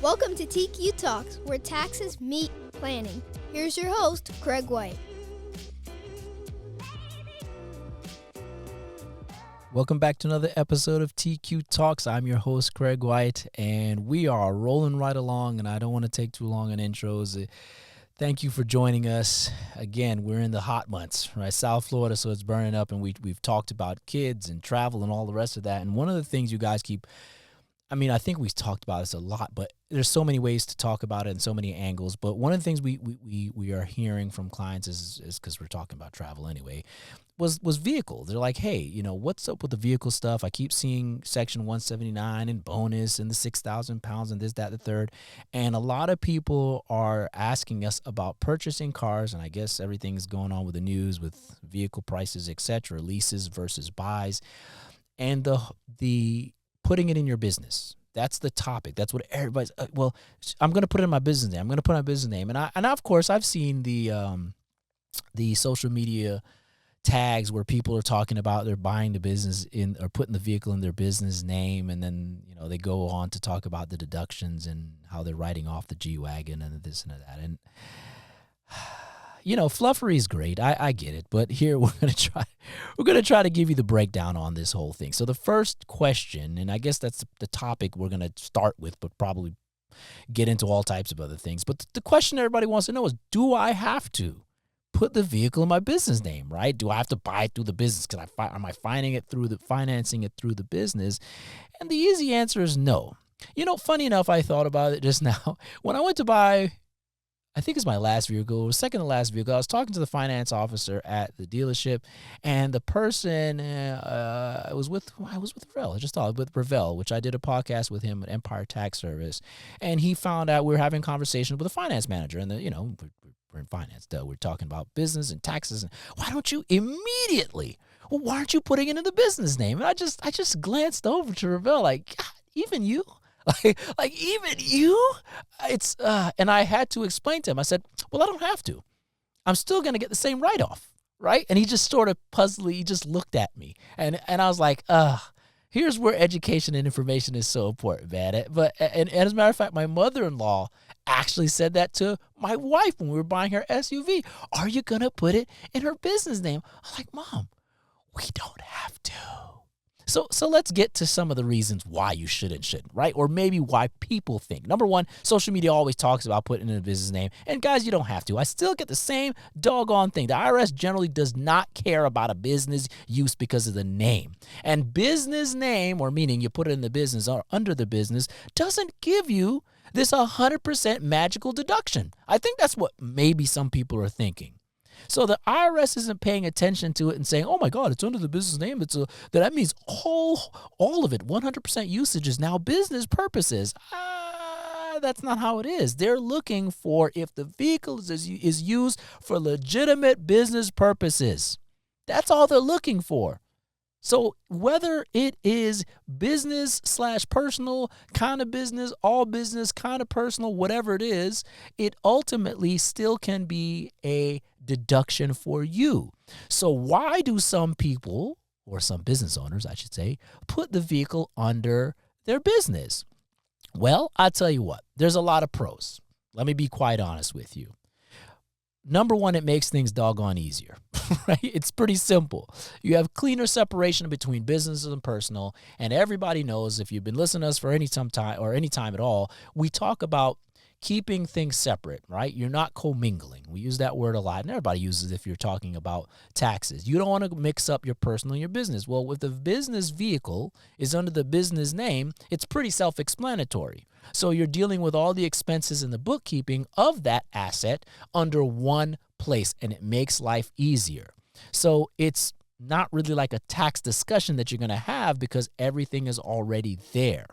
Welcome to TQ Talks, where taxes meet planning. Here's your host, Craig White. Welcome back to another episode of TQ Talks. I'm your host, Craig White, and we are rolling right along, and I don't want to take too long on intros. Thank you for joining us. Again, we're in the hot months, right? South Florida, so it's burning up, and we've talked about kids and travel and all the rest of that. And one of the things you guys I think we've talked about this a lot, but there's so many ways to talk about it and so many angles. But one of the things we are hearing from clients is because we're talking about travel anyway, was vehicle. They're like, hey, what's up with the vehicle stuff? I keep seeing Section 179 and bonus and the 6,000 pounds and this, that, the third. And a lot of people are asking us about purchasing cars, and I guess everything's going on with the news with vehicle prices, etc., leases versus buys, and the putting it in your business. That's the topic. That's what everybody's. I'm going to put it in my business name. I'm going to put my business name, and of course I've seen the social media tags where people are talking about they're buying the business in or putting the vehicle in their business name, and then they go on to talk about the deductions and how they're writing off the G-Wagon and this and that. And fluffery is great. I get it, but here we're gonna try to give you the breakdown on this whole thing. So the first question, and I guess that's the topic we're gonna start with, but probably get into all types of other things. But the question everybody wants to know is, do I have to put the vehicle in my business name, right? Do I have to buy it through the business? Am I financing it through the business? And the easy answer is no. Funny enough, I thought about it just now. When I went to buy, I think it's my last vehicle, it was second to last vehicle, I was talking to the finance officer at the dealership, and the person I was with Ravel. I just thought with Ravel, which I did a podcast with him at Empire Tax Service, and he found out we were having conversations with a finance manager, and we're in finance, we're talking about business and taxes, and why don't you immediately? Well, why aren't you putting it in the business name? And I just glanced over to Ravel like, God, even you? Like even you? It's and I had to explain to him. I said, well, I don't have to. I'm still going to get the same write-off, right? And he just sort of puzzled. He just looked at me. And I was like, here's where education and information is so important, man. And as a matter of fact, my mother-in-law actually said that to my wife when we were buying her SUV. Are you going to put it in her business name? I'm like, Mom, we don't have to. So let's get to some of the reasons why you shouldn't, right? Or maybe why people think. Number one, social media always talks about putting in a business name. And guys, you don't have to. I still get the same doggone thing. The IRS generally does not care about a business use because of the name. And business name, or meaning you put it in the business or under the business, doesn't give you this 100% magical deduction. I think that's what maybe some people are thinking. So the IRS isn't paying attention to it and saying, oh, my God, it's under the business name. That means all of it, 100% usage is now business purposes. That's not how it is. They're looking for if the vehicle is used for legitimate business purposes. That's all they're looking for. So whether it is business/personal, kind of business, all business, kind of personal, whatever it is, it ultimately still can be a deduction for you. So why do some people, or some business owners, I should say, put the vehicle under their business? Well, I'll tell you what, there's a lot of pros. Let me be quite honest with you. Number one, it makes things doggone easier, right? It's pretty simple. You have cleaner separation between business and personal, and everybody knows, if you've been listening to us for any time at all, we talk about keeping things separate, right? You're not commingling. We use that word a lot, and everybody uses it if you're talking about taxes. You don't want to mix up your personal and your business. Well, if the business vehicle is under the business name, it's pretty self-explanatory. So you're dealing with all the expenses and the bookkeeping of that asset under one place, and it makes life easier. So it's not really like a tax discussion that you're going to have because everything is already there.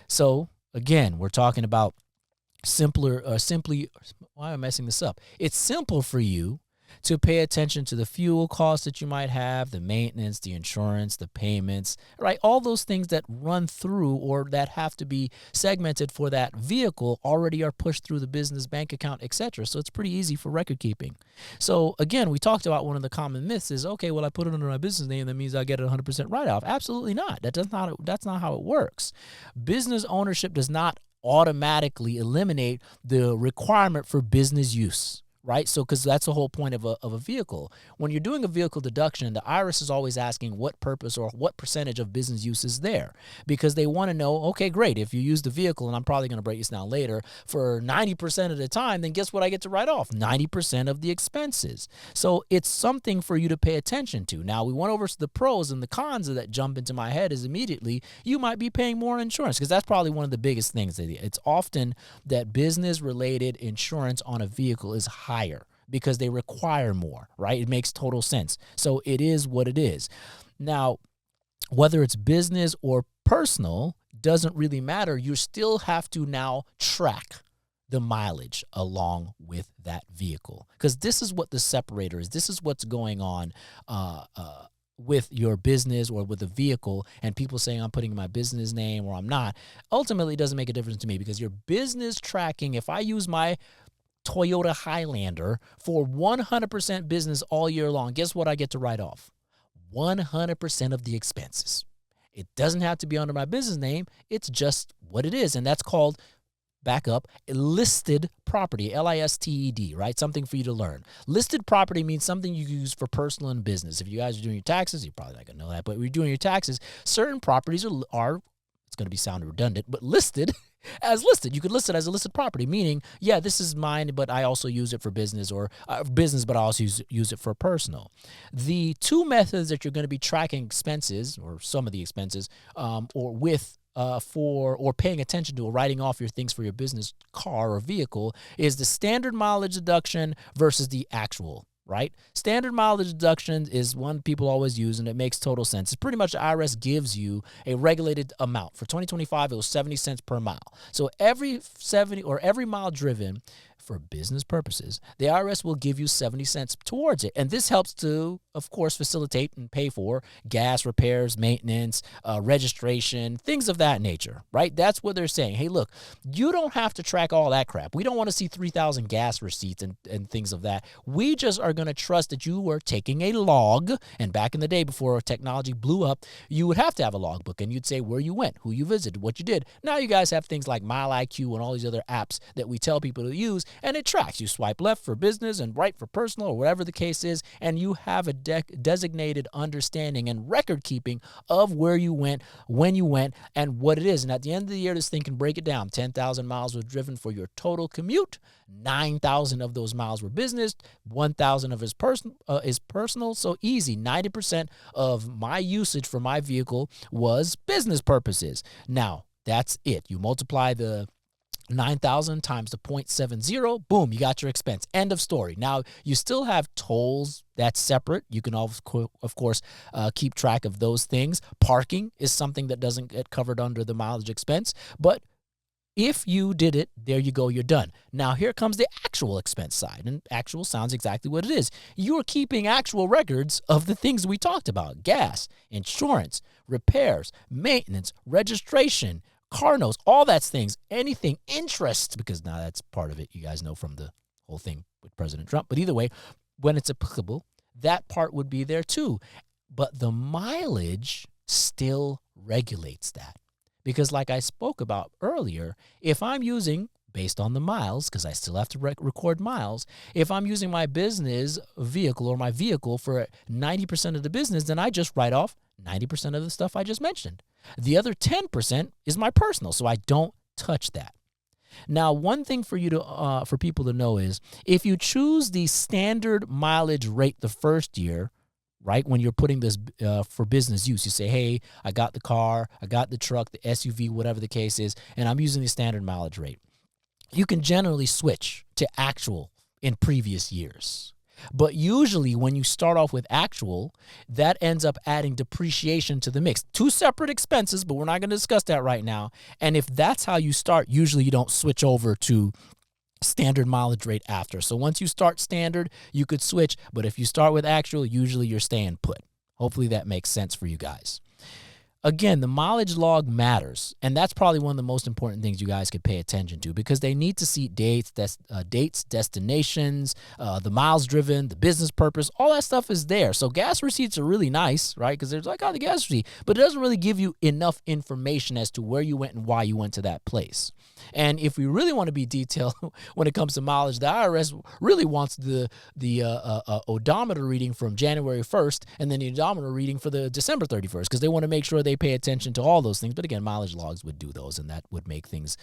So again, we're talking about why am I messing this up? It's simple for you to pay attention to the fuel costs that you might have, the maintenance, the insurance, the payments, right? All those things that run through or that have to be segmented for that vehicle already are pushed through the business bank account, etc. So it's pretty easy for record keeping. So again, we talked about one of the common myths is, okay, well, I put it under my business name, that means I get a 100% write-off. Absolutely not. That's not how it works. Business ownership does not automatically eliminate the requirement for business use. Right? So, because that's the whole point of a vehicle. When you're doing a vehicle deduction, the IRS is always asking what purpose or what percentage of business use is there, because they want to know, okay, great, if you use the vehicle, and I'm probably going to break this down later, for 90% of the time, then guess what I get to write off? 90% of the expenses. So it's something for you to pay attention to. Now, we went over the pros and the cons that jump into my head is immediately, you might be paying more insurance, because that's probably one of the biggest things. It's often that business-related insurance on a vehicle is higher because they require more, right? It makes total sense. So it is what it is. Now, whether it's business or personal doesn't really matter. You still have to now track the mileage along with that vehicle, because this is what the separator is. This is what's going on with your business or with a vehicle, and people saying I'm putting my business name or I'm not. Ultimately, it doesn't make a difference to me, because your business tracking, if I use my Toyota Highlander for 100% business all year long, guess what I get to write off? 100% of the expenses. It doesn't have to be under my business name. It's just what it is. And that's called, back up, listed property, Listed, right? Something for you to learn. Listed property means something you use for personal and business. If you guys are doing your taxes, you're probably not going to know that, but when you're doing your taxes, certain properties are it's going to be sound redundant, but listed as listed. You could list it as a listed property, meaning, yeah, this is mine, but I also use it for business, or business, but I also use it for personal. The two methods that you're going to be tracking expenses, or some of the expenses, or paying attention to, or writing off your things for your business car or vehicle, is the standard mileage deduction versus the actual. Right? Standard mileage deduction is one people always use, and it makes total sense. It's pretty much the IRS gives you a regulated amount. For 2025, it was 70 cents per mile. So every mile driven for business purposes, the IRS will give you 70 cents towards it. And this helps to, of course, facilitate and pay for gas repairs, maintenance, registration, things of that nature, right? That's what they're saying. Hey, look, you don't have to track all that crap. We don't want to see 3,000 gas receipts and things of that. We just are going to trust that you were taking a log. And back in the day, before technology blew up, you would have to have a logbook, and you'd say where you went, who you visited, what you did. Now you guys have things like Mile IQ and all these other apps that we tell people to use, and it tracks. You swipe left for business and right for personal, or whatever the case is, and you have a designated understanding and record keeping of where you went, when you went, and what it is. And at the end of the year, this thing can break it down. 10,000 miles were driven for your total commute. 9,000 of those miles were business. 1,000 of it is personal. So easy. 90% of my usage for my vehicle was business purposes. Now, that's it. You multiply the 9,000 times the 0.70, boom, you got your expense. End of story. Now, you still have tolls. That's separate. You can, of course, keep track of those things. Parking is something that doesn't get covered under the mileage expense. But if you did it, there you go, you're done. Now, here comes the actual expense side. And actual sounds exactly what it is. You're keeping actual records of the things we talked about: gas, insurance, repairs, maintenance, registration, car notes, all that's things, anything, interest, because now that's part of it, you guys know, from the whole thing with President Trump. But either way, when it's applicable, that part would be there too. But the mileage still regulates that. Because like I spoke about earlier, if I'm using, based on the miles, because I still have to record miles, if I'm using my business vehicle or my vehicle for 90% of the business, then I just write off 90% of the stuff I just mentioned. The other 10% is my personal, so I don't touch that. Now, one thing for you to for people to know is, if you choose the standard mileage rate the first year, right, when you're putting this for business use, you say, hey, I got the car, I got the truck, the SUV, whatever the case is, and I'm using the standard mileage rate. You can generally switch to actual in previous years. But usually when you start off with actual, that ends up adding depreciation to the mix. Two separate expenses, but we're not going to discuss that right now. And if that's how you start, usually you don't switch over to standard mileage rate after. So once you start standard, you could switch. But if you start with actual, usually you're staying put. Hopefully that makes sense for you guys. Again, the mileage log matters, and that's probably one of the most important things you guys could pay attention to, because they need to see dates, destinations, the miles driven, the business purpose, all that stuff is there. So gas receipts are really nice, right? Because there's like, oh, the gas receipt, but it doesn't really give you enough information as to where you went and why you went to that place. And if we really want to be detailed when it comes to mileage, the IRS really wants the odometer reading from January 1st and then the odometer reading for the December 31st, because they want to make sure they pay attention to all those things. But again, mileage logs would do those, and that would make things,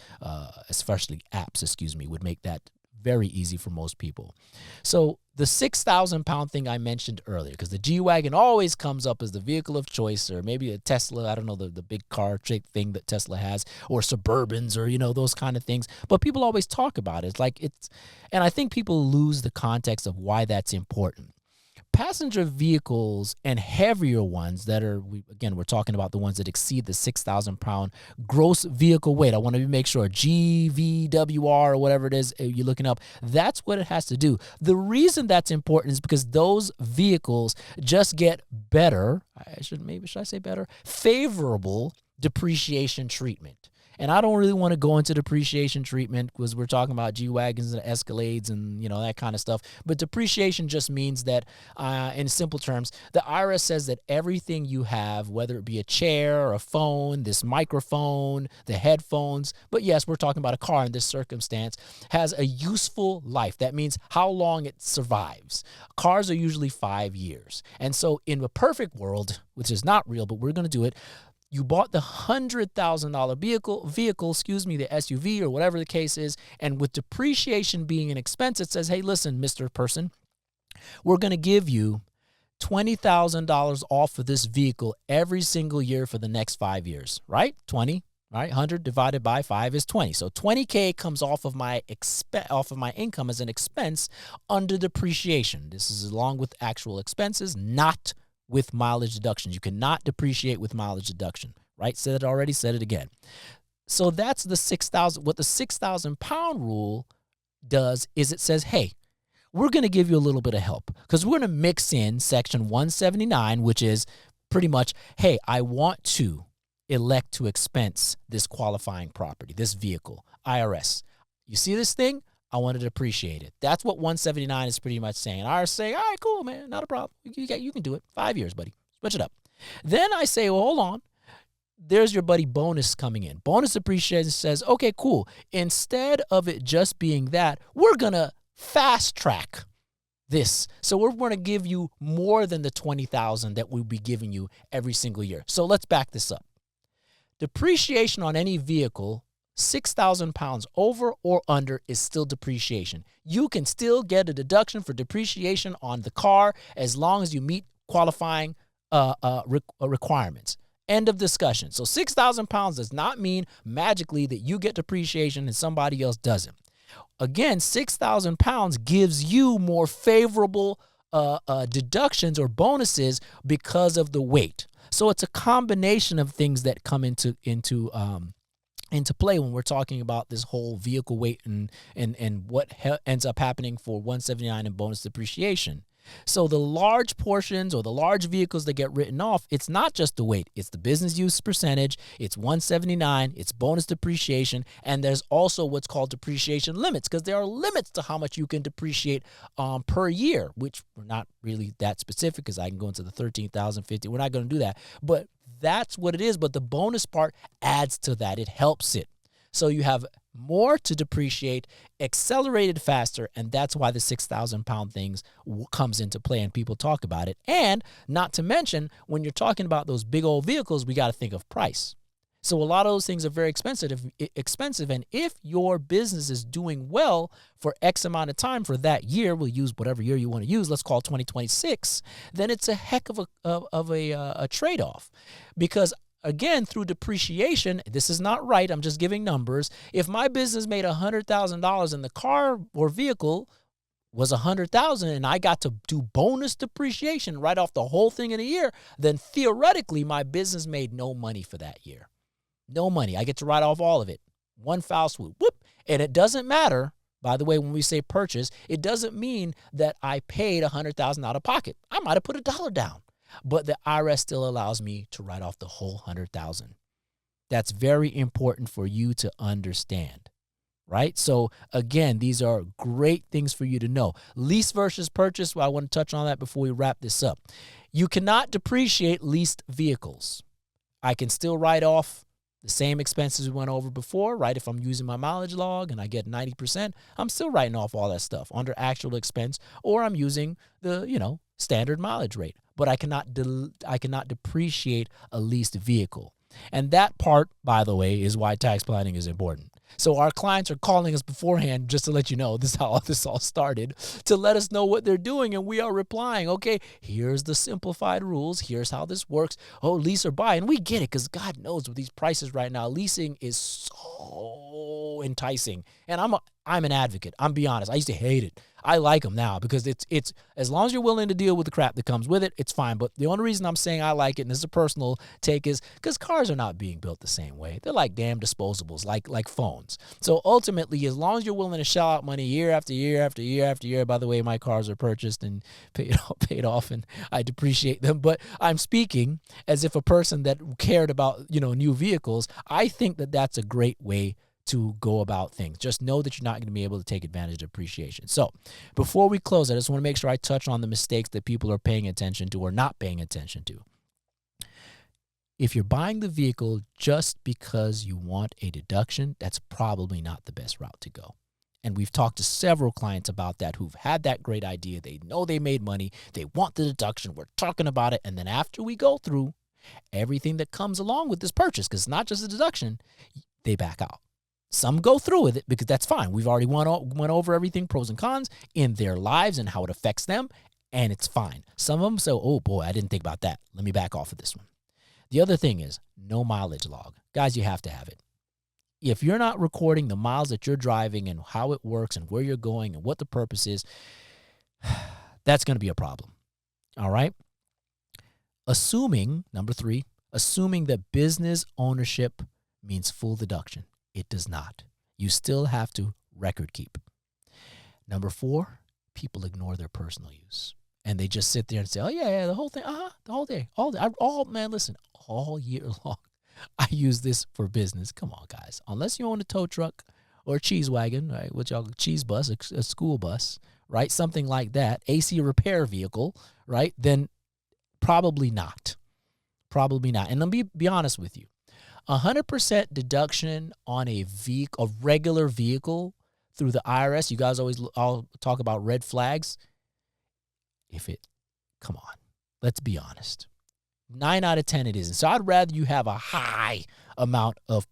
especially apps, would make that very easy for most people. So the 6,000 pound thing I mentioned earlier, because the G-Wagon always comes up as the vehicle of choice, or maybe a Tesla, I don't know, the big car trick thing that Tesla has, or Suburbans, or, those kind of things. But people always talk about it. And I think people lose the context of why that's important. Passenger vehicles and heavier ones that are, we're talking about the ones that exceed the 6,000 pound gross vehicle weight. I want to make sure GVWR or whatever it is you're looking up. That's what it has to do. The reason that's important is because those vehicles just get better. Should I say better? Favorable depreciation treatment. And I don't really want to go into depreciation treatment because we're talking about G-Wagons and Escalades and, that kind of stuff. But depreciation just means that, in simple terms, the IRS says that everything you have, whether it be a chair or a phone, this microphone, the headphones, but yes, we're talking about a car in this circumstance, has a useful life. That means how long it survives. Cars are usually 5 years. And so in a perfect world, which is not real, but we're going to do it, you bought the $100,000 vehicle, the SUV or whatever the case is, and with depreciation being an expense, it says, hey, listen, Mr. Person, we're going to give you $20,000 off of this vehicle every single year for the next 5 years, right? 20, right? 100 divided by 5 is 20. So $20K comes off of my income as an expense under depreciation. This is along with actual expenses, not with mileage deductions. You cannot depreciate with mileage deduction, right? Said it already, said it again. So that's the 6,000. What the 6,000 pound rule does is it says, hey, we're going to give you a little bit of help because we're going to mix in section 179, which is pretty much, hey, I want to elect to expense this qualifying property, this vehicle, IRS. You see this thing? I want to depreciate it. That's what 179 is pretty much saying. IRS say, all right, cool, man, not a problem. You can do it. 5 years, buddy. Switch it up. Then I say, well, hold on. There's your buddy bonus coming in. Bonus depreciation says, okay, cool. Instead of it just being that, we're going to fast track this. So we're going to give you more than the $20,000 that we'll be giving you every single year. So let's back this up. Depreciation on any vehicle 6,000 pounds over or under is still depreciation. You can still get a deduction for depreciation on the car as long as you meet qualifying requirements. End of discussion. So 6,000 pounds does not mean magically that you get depreciation and somebody else doesn't. Again, 6,000 pounds gives you more favorable deductions or bonuses because of the weight. So it's a combination of things that come into play when we're talking about this whole vehicle weight and what ends up happening for 179 and bonus depreciation. So the large portions or the large vehicles that get written off, it's not just the weight. It's the business use percentage. It's 179. It's bonus depreciation. And there's also what's called depreciation limits because there are limits to how much you can depreciate per year, which we're not really that specific because I can go into the 13,050. We're not going to do that. But that's what it is. But the bonus part adds to that. It helps it. So you have more to depreciate, accelerated faster, and that's why the 6,000 pound things comes into play and people talk about it. And not to mention, when you're talking about those big old vehicles, we got to think of price. So a lot of those things are very expensive, and if your business is doing well for X amount of time for that year, we'll use whatever year you want to use, let's call 2026, then it's a heck of a trade-off. Because again, through depreciation, this is not right, I'm just giving numbers. If my business made $100,000 and the car or vehicle was $100,000 and I got to do bonus depreciation right off the whole thing in a year, then theoretically my business made no money for that year. No money. I get to write off all of it. One foul swoop. Whoop. And it doesn't matter, by the way, when we say purchase, it doesn't mean that I paid $100,000 out of pocket. I might have put $1 down. but the IRS still allows me to write off the whole $100,000. That's very important for you to understand, right? So again, these are great things for you to know. Lease versus purchase, well, I want to touch on that before we wrap this up. You cannot depreciate leased vehicles. I can still write off the same expenses we went over before, right? If I'm using my mileage log and I get 90%, I'm still writing off all that stuff under actual expense, or I'm using the, standard mileage rate. But I cannot depreciate a leased vehicle. And that part, by the way, is why tax planning is important. So our clients are calling us beforehand just to let you know this is how this all started, to let us know what they're doing, and we are replying, okay, here's the simplified rules, here's how this works. Oh, lease or buy. And we get it, because God knows with these prices right now, leasing is so enticing. And I'm an advocate. I'm be honest. I used to hate it. I like them now because it's as long as you're willing to deal with the crap that comes with it, it's fine. But the only reason I'm saying I like it, and this is a personal take, is because cars are not being built the same way. They're like damn disposables, like phones. So ultimately, as long as you're willing to shell out money year after year after year after year, by the way, my cars are purchased and paid off, and I depreciate them. But I'm speaking as if a person that cared about new vehicles. I think that that's a great way to go about things. Just know that you're not going to be able to take advantage of appreciation. So before we close, I just want to make sure I touch on the mistakes that people are paying attention to or not paying attention to. If you're buying the vehicle just because you want a deduction, that's probably not the best route to go. And we've talked to several clients about that who've had that great idea. They know they made money. They want the deduction. We're talking about it. And then after we go through everything that comes along with this purchase, because it's not just a deduction, they back out. Some go through with it because that's fine. We've already went over everything, pros and cons, in their lives and how it affects them, and it's fine. Some of them say, oh, boy, I didn't think about that. Let me back off of this one. The other thing is no mileage log. Guys, you have to have it. If you're not recording the miles that you're driving and how it works and where you're going and what the purpose is, that's going to be a problem, all right? Number 3, assuming that business ownership means full deduction. It does not. You still have to record keep. Number 4, people ignore their personal use. And they just sit there and say, oh, yeah, the whole thing, the whole day, all day. Listen, all year long, I use this for business. Come on, guys. Unless you own a tow truck or a cheese wagon, right, which y'all cheese bus, a school bus, right, something like that, AC repair vehicle, right, then probably not. Probably not. And let me be honest with you. 100% deduction on a regular vehicle through the IRS. You guys all talk about red flags. Come on, let's be honest. 9 out of 10 it isn't. So I'd rather you have a high amount of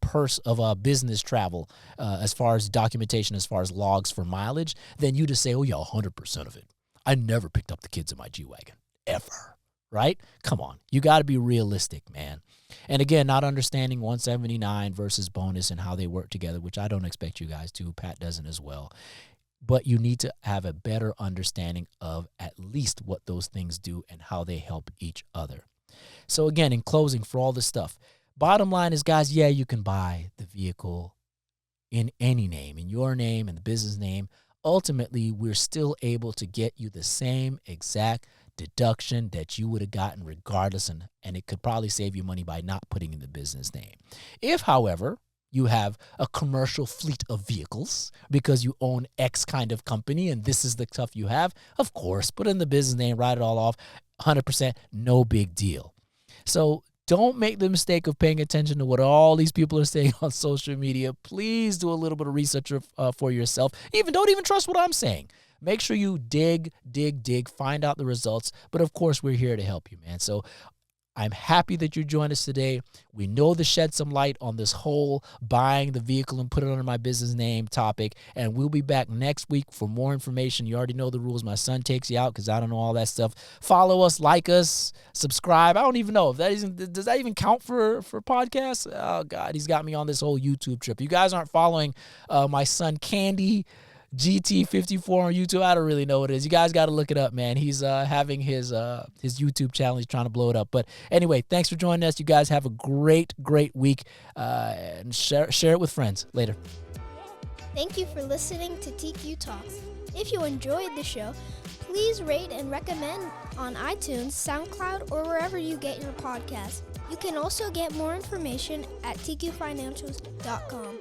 business travel as far as documentation, as far as logs for mileage, than you to say, oh yeah, 100% of it. I never picked up the kids in my G-Wagon, ever, right? Come on, you got to be realistic, man. And again, not understanding 179 versus bonus and how they work together, which I don't expect you guys to. Pat doesn't as well. But you need to have a better understanding of at least what those things do and how they help each other. So again, in closing, for all this stuff, bottom line is, guys, yeah, you can buy the vehicle in any name, in your name, in the business name. Ultimately, we're still able to get you the same exact deduction that you would have gotten regardless, and it could probably save you money by not putting in the business name. If, however, you have a commercial fleet of vehicles because you own X kind of company and this is the stuff you have, of course, put in the business name, write it all off, 100%, no big deal. So don't make the mistake of paying attention to what all these people are saying on social media. Please do a little bit of research for yourself. Don't even trust what I'm saying. Make sure you dig, find out the results. But of course, we're here to help you, man. So I'm happy that you joined us today. We know to shed some light on this whole buying the vehicle and put it under my business name topic. And we'll be back next week for more information. You already know the rules. My son takes you out because I don't know all that stuff. Follow us, like us, subscribe. I don't even know if does that even count for podcasts? Oh, God, he's got me on this whole YouTube trip. You guys aren't following my son, Candy GT54 on YouTube. I don't really know what it is. You guys got to look it up, man. He's having his YouTube channel. He's trying to blow it up. But anyway, thanks for joining us. You guys have a great week, and share it with friends. Later. Thank you for listening to TQ Talks. If you enjoyed the show, please rate and recommend on iTunes, SoundCloud, or wherever you get your podcasts. You can also get more information at tqfinancials.com.